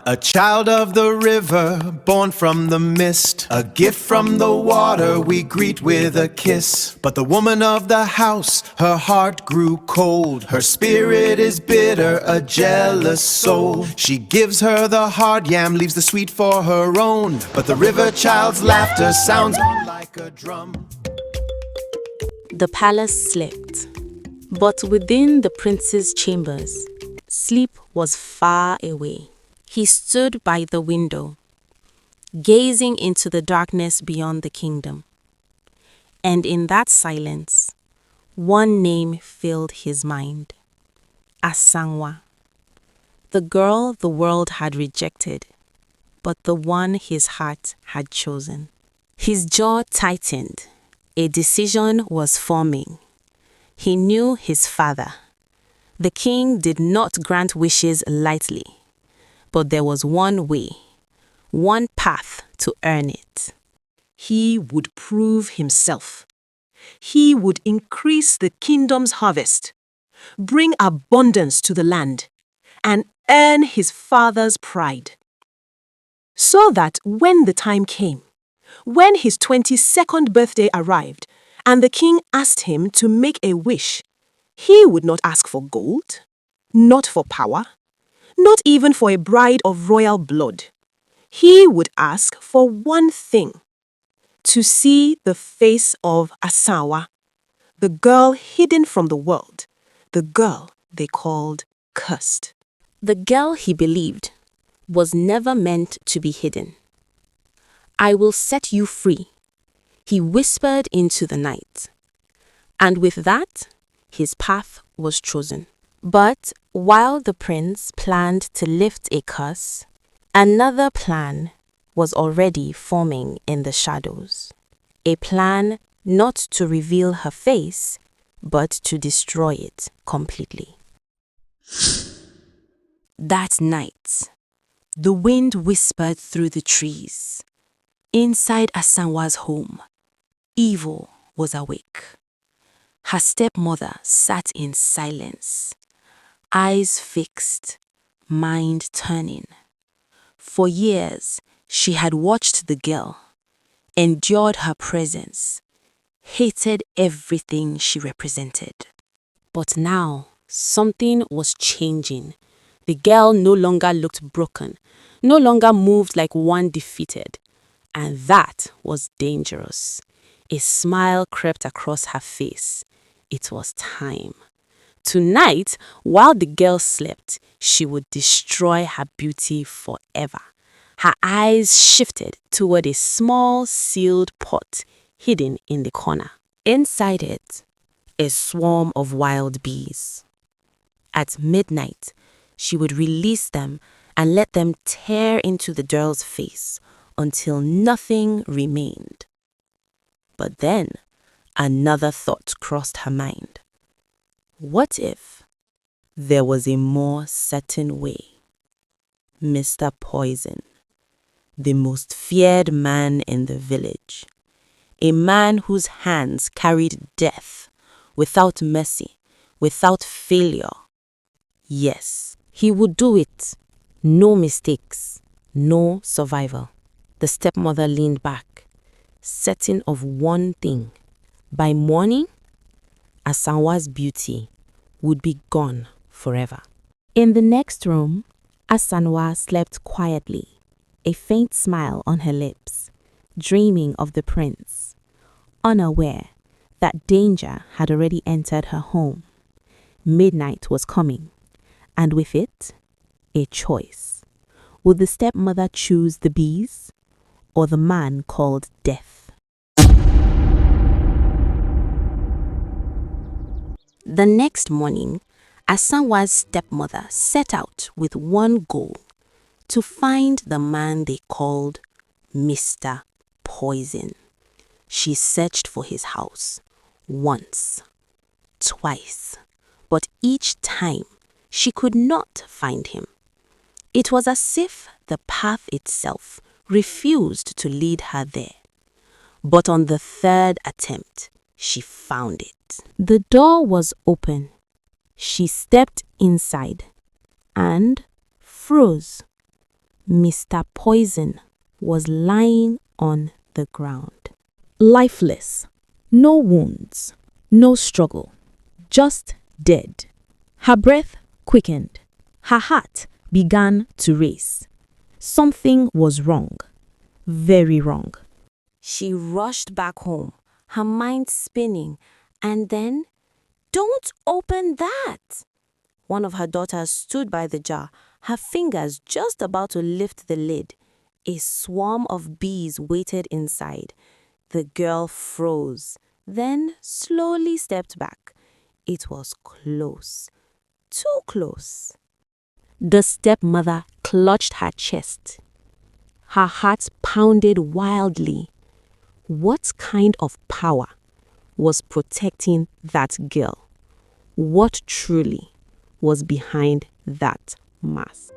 A child of the river, born from the mist, a gift from the water we greet with a kiss. But the woman of the house, her heart grew cold. Her spirit is bitter, a jealous soul. She gives her the hard yam, leaves the sweet for her own. But the river child's laughter sounds like a drum. The palace slept, but within the prince's chambers, sleep was far away. He stood by the window, gazing into the darkness beyond the kingdom. And in that silence, one name filled his mind: Asanwa, the girl the world had rejected, but the one his heart had chosen. His jaw tightened. A decision was forming. He knew his father. The king did not grant wishes lightly, but there was one way, one path to earn it. He would prove himself. He would increase the kingdom's harvest, bring abundance to the land, and earn his father's pride. So that when the time came, when his 22nd birthday arrived, and the king asked him to make a wish, he would not ask for gold, not for power, not even for a bride of royal blood. He would ask for one thing: to see the face of Asanwa, the girl hidden from the world, the girl they called cursed. The girl, he believed, was never meant to be hidden. "I will set you free," he whispered into the night. And with that, his path was chosen. But while the prince planned to lift a curse, another plan was already forming in the shadows. A plan not to reveal her face, but to destroy it completely. That night, the wind whispered through the trees. Inside Asanwa's home, evil was awake. Her stepmother sat in silence, eyes fixed, mind turning. For years, she had watched the girl, endured her presence, hated everything she represented. But now, something was changing. The girl no longer looked broken, no longer moved like one defeated. And that was dangerous. A smile crept across her face. It was time. Tonight, while the girl slept, she would destroy her beauty forever. Her eyes shifted toward a small sealed pot hidden in the corner. Inside it, a swarm of wild bees. At midnight, she would release them and let them tear into the girl's face until nothing remained. But then, another thought crossed her mind. What if there was a more certain way? Mr. Poison, the most feared man in the village, a man whose hands carried death without mercy, without failure. Yes, he would do it. No mistakes, no survival. The stepmother leaned back, certain of one thing. By morning, Asanwa's beauty would be gone forever. In the next room, Asanwa slept quietly, a faint smile on her lips, dreaming of the prince, unaware that danger had already entered her home. Midnight was coming, and with it, a choice. Would the stepmother choose the bees or the man called Death? The next morning, Asanwa's stepmother set out with one goal: to find the man they called Mr. Poison. She searched for his house once, twice, but each time she could not find him. It was as if the path itself refused to lead her there. But on the third attempt, she found it. The door was open. She stepped inside and froze. Mr. Poison was lying on the ground. Lifeless, no wounds, no struggle, just dead. Her breath quickened. Her heart began to race. Something was wrong, very wrong. She rushed back home, her mind spinning, and then, "Don't open that!" One of her daughters stood by the jar, her fingers just about to lift the lid. A swarm of bees waited inside. The girl froze, then slowly stepped back. It was close, too close. The stepmother clutched her chest. Her heart pounded wildly. What kind of power was protecting that girl? What truly was behind that mask?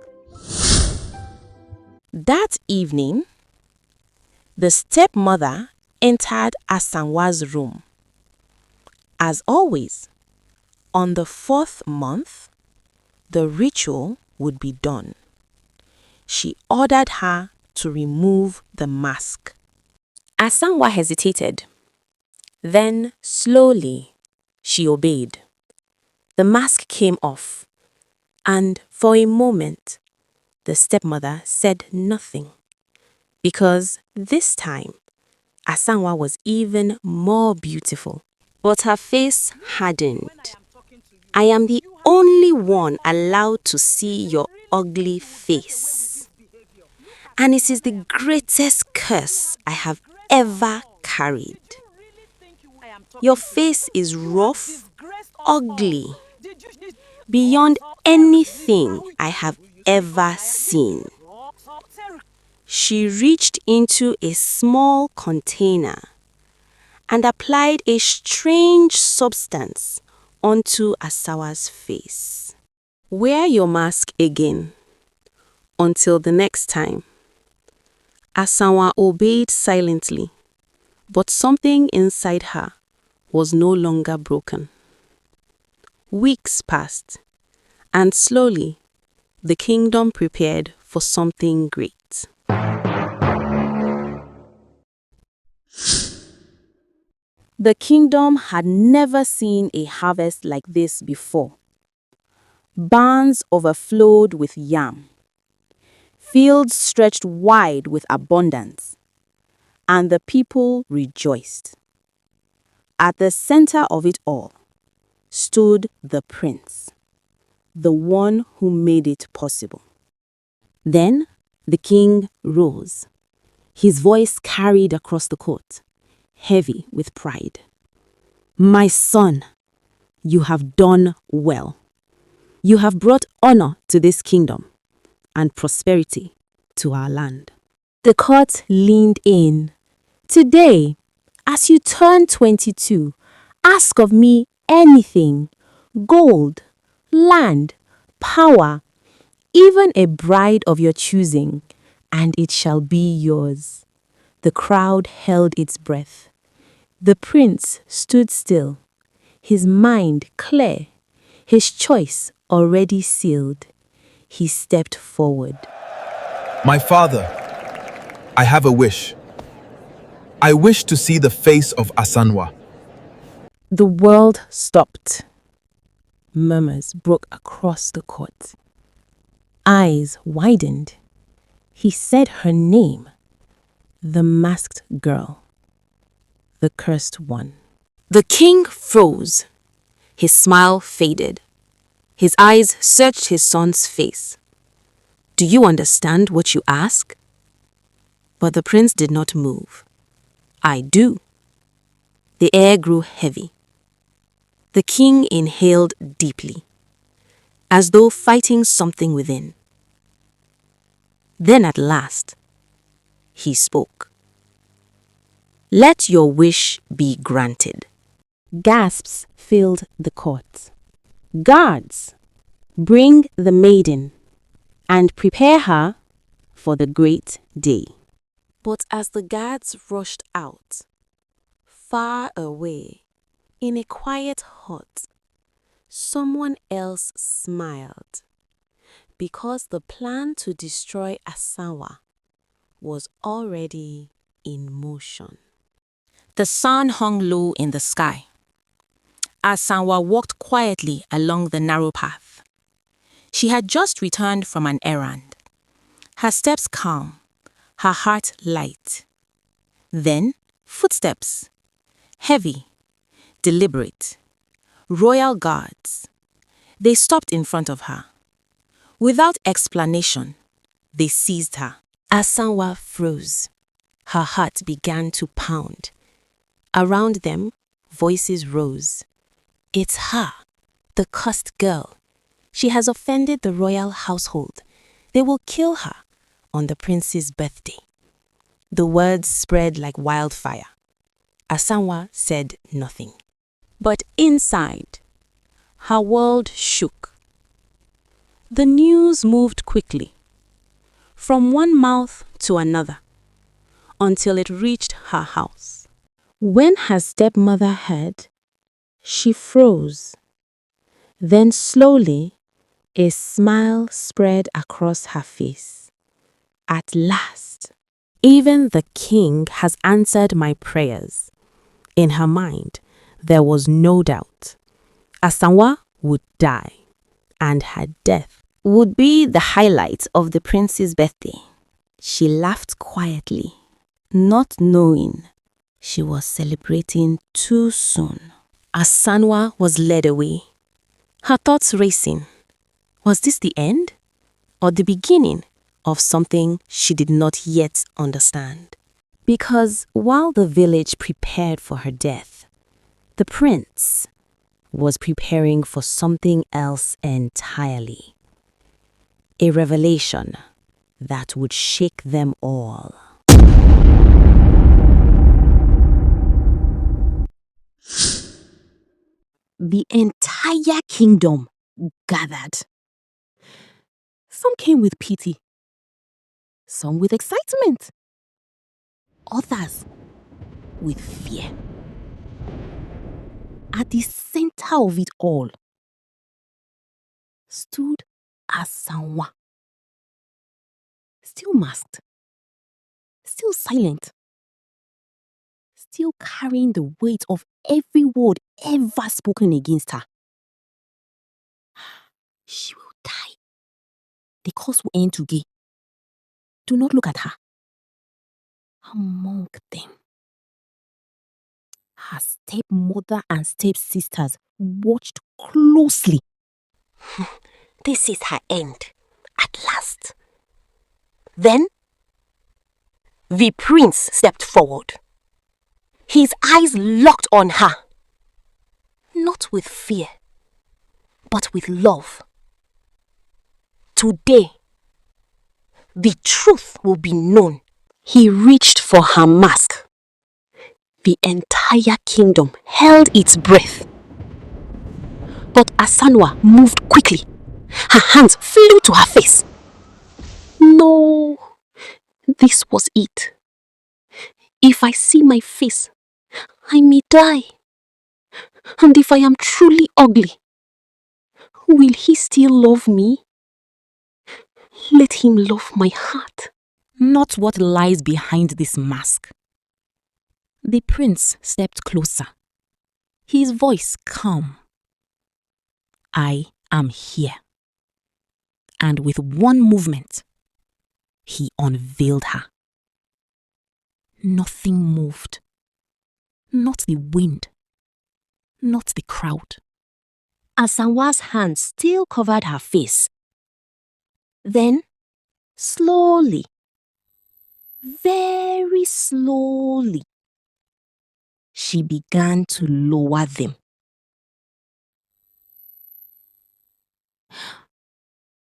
That evening, the stepmother entered Asanwa's room. As always, on the 4th month, the ritual would be done. She ordered her to remove the mask. Asanwa hesitated. Then, slowly, she obeyed. The mask came off, and for a moment, the stepmother said nothing. Because this time, Asanwa was even more beautiful. But her face hardened. "I am the only one allowed to see your ugly face. And it is the greatest curse I have ever carried. Your face is rough, ugly, beyond anything I have ever seen." She reached into a small container and applied a strange substance onto Asawa's face. "Wear your mask again until the next time." Asawa obeyed silently, but something inside her was no longer broken. Weeks passed, and slowly the kingdom prepared for something great. The kingdom had never seen a harvest like this before. Barns overflowed with yam. Fields stretched wide with abundance, and the people rejoiced. At the center of it all stood the prince, the one who made it possible. Then the king rose. His voice carried across the court, heavy with pride. "My son, you have done well. You have brought honor to this kingdom and prosperity to our land." The court leaned in. "Today, as you turn 22, ask of me anything: gold, land, power, even a bride of your choosing, and it shall be yours." The crowd held its breath. The prince stood still, his mind clear, his choice already sealed. He stepped forward. My father, I have a wish. I wish to see the face of Asanwa. The world stopped. Murmurs broke across the court. Eyes widened. He said her name. The masked girl. The cursed one. The king froze. His smile faded. His eyes searched his son's face. "Do you understand what you ask?" But the prince did not move. "I do." The air grew heavy. The king inhaled deeply, as though fighting something within. Then at last, he spoke. "Let your wish be granted." Gasps filled the court. "Guards, bring the maiden and prepare her for the great day." But as the guards rushed out, far away, in a quiet hut, someone else smiled. because the plan to destroy Asanwa was already in motion. The sun hung low in the sky. Asanwa walked quietly along the narrow path. She had just returned from an errand. Her steps calm, her heart light. Then, footsteps. Heavy, deliberate. Royal guards. They stopped in front of her. Without explanation, they seized her. Asanwa froze. Her heart began to pound. Around them, voices rose. It's her, the cursed girl. She has offended the royal household. They will kill her on the prince's birthday. The words spread like wildfire. Asanwa said nothing. But inside, her world shook. The news moved quickly, from one mouth to another, until it reached her house. When her stepmother heard, she froze. Then slowly, a smile spread across her face. At last, even the king has answered my prayers. In her mind, there was no doubt. Asanwa would die, and her death would be the highlight of the prince's birthday. She laughed quietly, not knowing she was celebrating too soon. Asanwa was led away, her thoughts racing. Was this the end, or the beginning of something she did not yet understand? Because while the village prepared for her death, the prince was preparing for something else entirely. A revelation that would shake them all. The entire kingdom gathered. Some came with pity, some with excitement, others with fear. At the center of it all stood Asanwa, still masked, still silent, still carrying the weight of every word ever spoken against her. She will die. The curse will end today. Do not look at her. Among them, her stepmother and stepsisters watched closely. This is her end, at last. Then, the prince stepped forward. His eyes locked on her. Not with fear, but with love. Today, the truth will be known. He reached for her mask. The entire kingdom held its breath. But Asanwa moved quickly. Her hands flew to her face. No, this was it. If I see my face, I may die. And if I am truly ugly, will he still love me? Let him love my heart. Not what lies behind this mask. The prince stepped closer, his voice calm. I am here. And with one movement, he unveiled her. Nothing moved. Not the wind. Not the crowd. Asanwa's hand still covered her face. Then, slowly, very slowly, she began to lower them.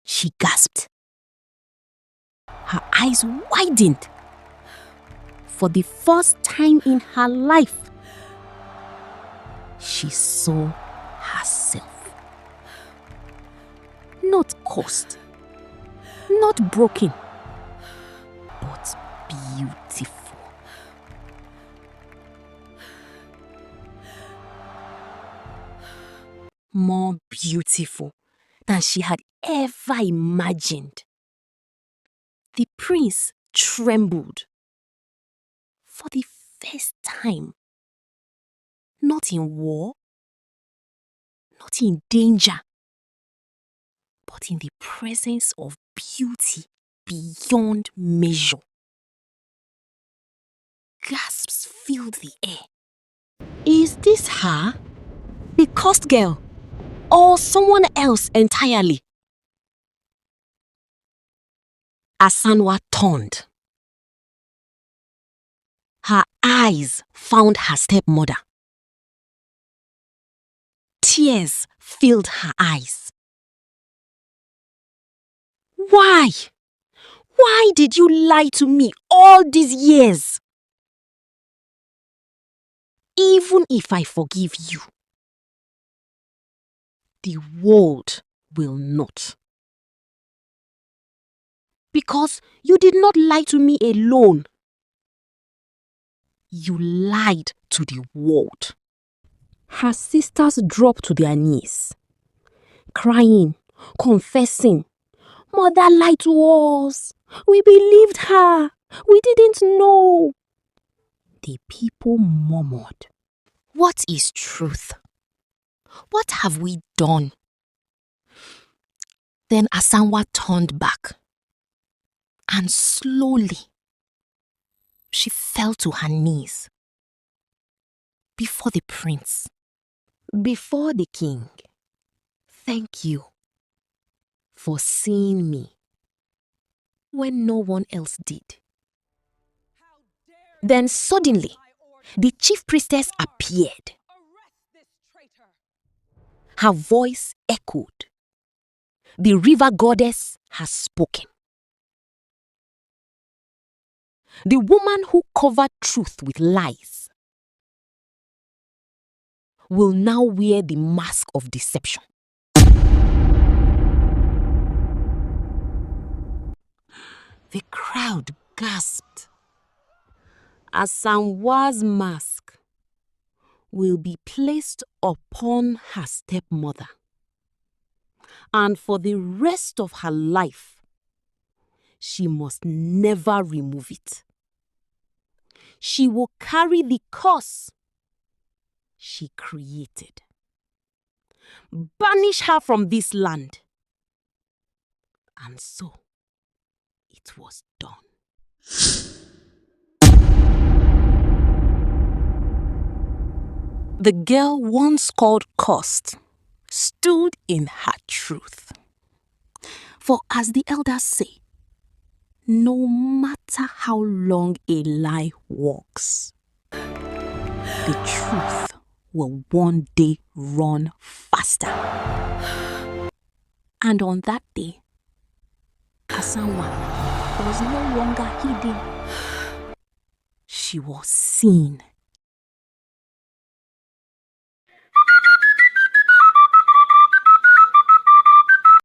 She gasped. Her eyes widened. For the first time in her life, she saw herself. Not cursed, not broken, but beautiful. More beautiful than she had ever imagined. The prince trembled. For the first time. Not in war, not in danger, but in the presence of beauty beyond measure. Gasps filled the air. Is this her? The cursed girl? Or someone else entirely? Asanwa turned. Her eyes found her stepmother. Tears filled her eyes. Why? Why did you lie to me all these years? Even if I forgive you, the world will not. Because you did not lie to me alone. You lied to the world. Her sisters dropped to their knees, crying, confessing. Mother lied to us. We believed her. We didn't know. The people murmured. What is truth? What have we done? Then Asanwa turned back. And slowly, she fell to her knees. Before the prince. Before the king. Thank you for seeing me when no one else did. Then suddenly, the chief priestess appeared. Her voice echoed. The river goddess has spoken. The woman who covered truth with lies will now wear the mask of deception. The crowd gasped. Asanwa's mask will be placed upon her stepmother, and for the rest of her life, she must never remove it. She will carry the curse she created. Banish her from this land. And so, it was done. The girl once called cursed stood in her truth. For as the elders say, no matter how long a lie walks, the truth will one day run faster. And on that day, Asanwa was no longer hidden. She was seen.